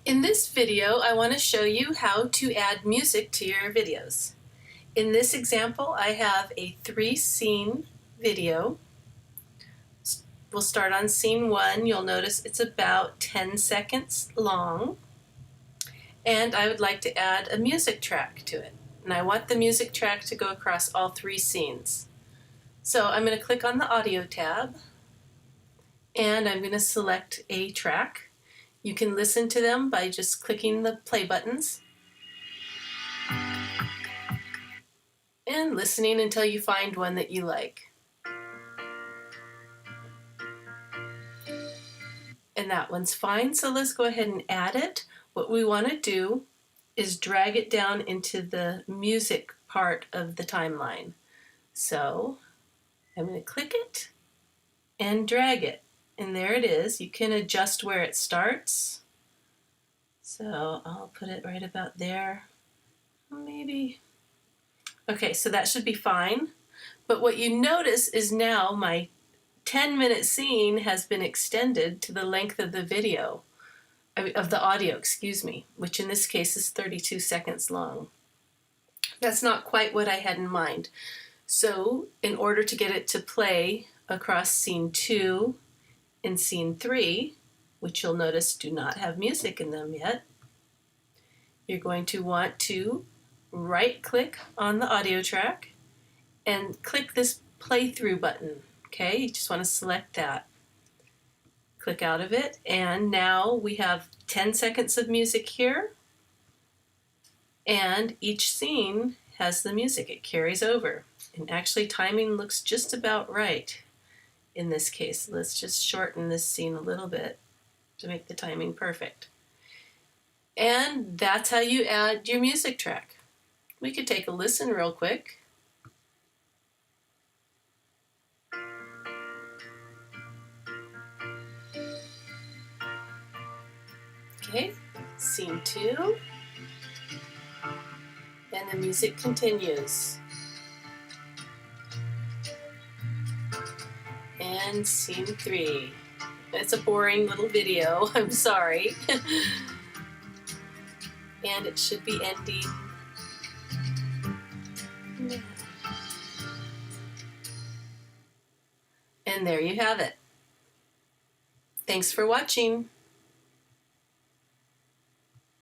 In this video, I want to show you how to add music to your videos. In this example, I have a 3-scene video. We'll start on scene 1. You'll notice it's about 10 seconds long. And I would like to add a music track to it. And I want the music track to go across all 3 scenes. So I'm going to click on the Audio tab, and I'm going to select a track. You can listen to them by just clicking the play buttons and listening until you find one that you like. And that one's fine, so let's go ahead and add it. What we want to do is drag it down into the music part of the timeline. So I'm going to click it and drag it. And there it is. You can adjust where it starts. So I'll put it right about there. Maybe. Okay, so that should be fine. But what you notice is now my 10-minute scene has been extended to the length of the video, of the audio, excuse me, which in this case is 32 seconds long. That's not quite what I had in mind. So in order to get it to play across scene 2 and scene 3, which you'll notice do not have music in them yet, you're going to want to right-click on the audio track and click this playthrough button. Okay, you just want to select that. Click out of it, and now we have 10 seconds of music here, and each scene has the music. It carries over, and actually timing looks just about right in this case. Let's just shorten this scene a little bit to make the timing perfect. And that's how you add your music track. We could take a listen real quick. Okay, scene 2. And the music continues. And scene 3. It's a boring little video, I'm sorry. And it should be ending. And there you have it. Thanks for watching.